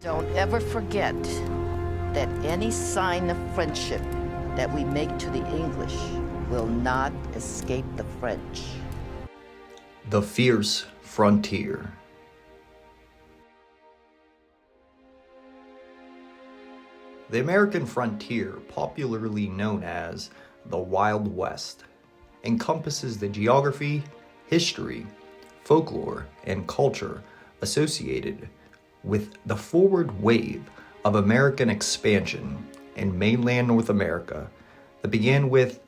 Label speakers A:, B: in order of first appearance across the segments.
A: Don't ever forget that any sign of friendship that we make to the English will not escape the French.
B: The fierce frontier. The American frontier, popularly known as the Wild West, encompasses the geography, history, folklore, and culture associated with the forward wave of American expansion in mainland North America that began with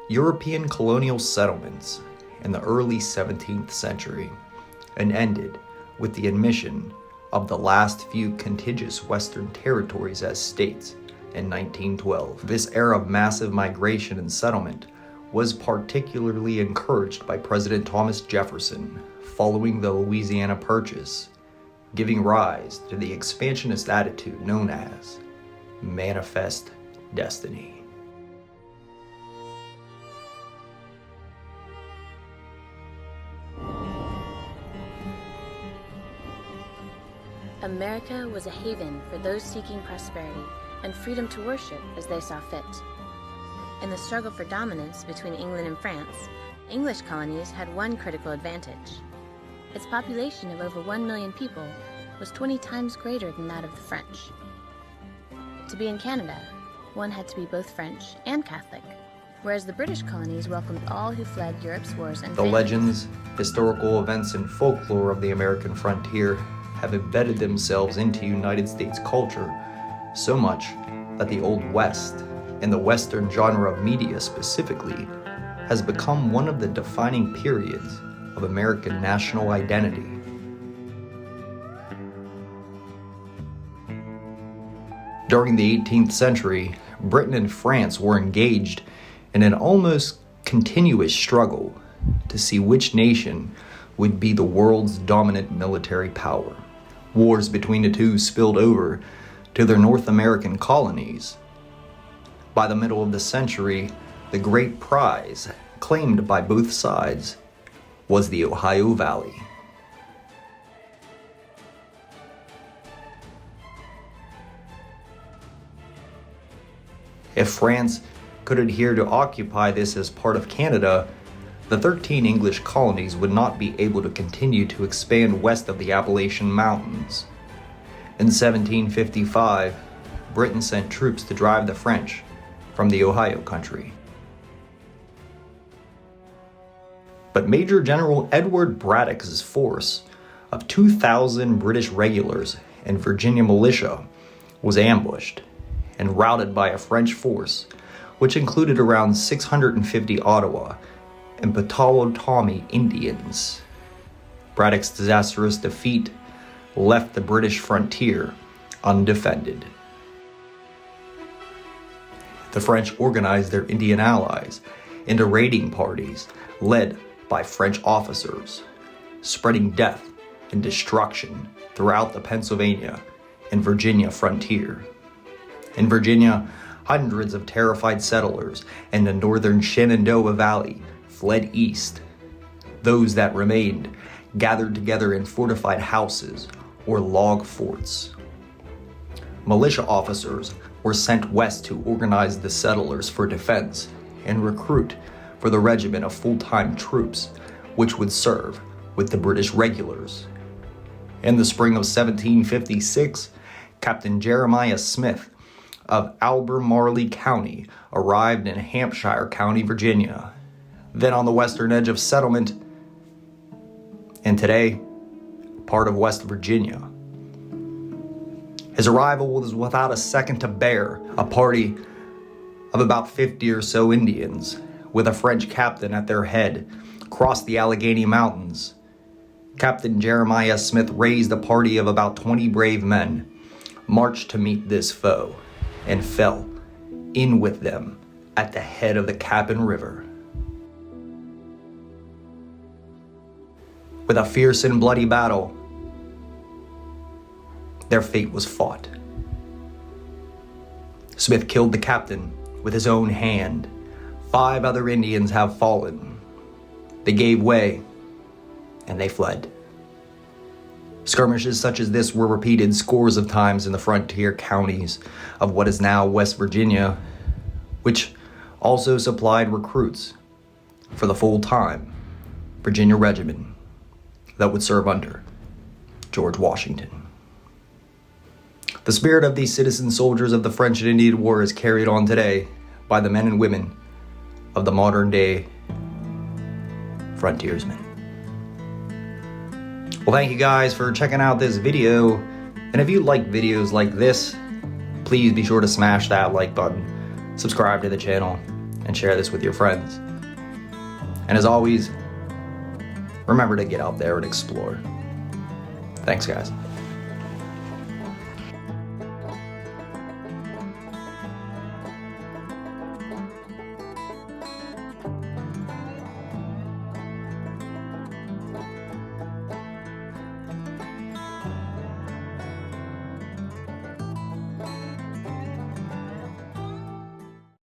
B: European colonial settlements in the early 17th century and ended with the admission of the last few contiguous Western territories as states in 1912. This era of massive migration and settlement was particularly encouraged by President Thomas Jefferson following the Louisiana Purchase, giving rise to the expansionist attitude known as manifest destiny.
C: America was a haven for those seeking prosperity and freedom to worship as they saw fit. In the struggle for dominance between England and France, English colonies had one critical advantage. Its population of over 1 million people was 20 times greater than that of the French. To be in Canada, one had to be both French and Catholic, whereas the British colonies welcomed all who fled Europe's wars and
B: The
C: famines.
B: legends, historical events, and folklore of the American frontier have embedded themselves into United States culture so much that the Old West, and the Western genre of media specifically, has become one of the defining periods of American national identity. During the 18th century, Britain and France were engaged in an almost continuous struggle to see which nation would be the world's dominant military power. Wars between the two spilled over to their North American colonies. By the middle of the century, the great prize claimed by both sides was the Ohio Valley. If France could adhere to occupy this as part of Canada, the 13 English colonies would not be able to continue to expand west of the Appalachian Mountains. In 1755, Britain sent troops to drive the French from the Ohio country. But Major General Edward Braddock's force of 2,000 British regulars and Virginia militia was ambushed and routed by a French force, which included around 650 Ottawa and Potawatomi Indians. Braddock's disastrous defeat left the British frontier undefended. The French organized their Indian allies into raiding parties led by French officers, spreading death and destruction throughout the Pennsylvania and Virginia frontier. In Virginia, hundreds of terrified settlers in the northern Shenandoah Valley fled east. Those that remained gathered together in fortified houses or log forts. Militia officers were sent west to organize the settlers for defense and recruit for the regiment of full-time troops, which would serve with the British regulars. In the spring of 1756, Captain Jeremiah Smith of Albemarle County arrived in Hampshire County, Virginia, then on the western edge of settlement, and today, part of West Virginia. His arrival was without a second to bear. A party of about 50 or so Indians, with a French captain at their head, crossed the Allegheny Mountains. Captain Jeremiah Smith raised a party of about 20 brave men, marched to meet this foe, and fell in with them at the head of the Capon River. With a fierce and bloody battle, their fate was fought. Smith killed the captain with his own hand. 5 other Indians have fallen. They gave way and they fled. Skirmishes such as this were repeated scores of times in the frontier counties of what is now West Virginia, which also supplied recruits for the full-time Virginia regiment that would serve under George Washington. The spirit of these citizen soldiers of the French and Indian War is carried on today by the men and women of the modern-day frontiersmen. Well, thank you guys for checking out this video. And if you like videos like this, please be sure to smash that like button, subscribe to the channel, and share this with your friends. And as always, remember to get out there and explore. Thanks, guys.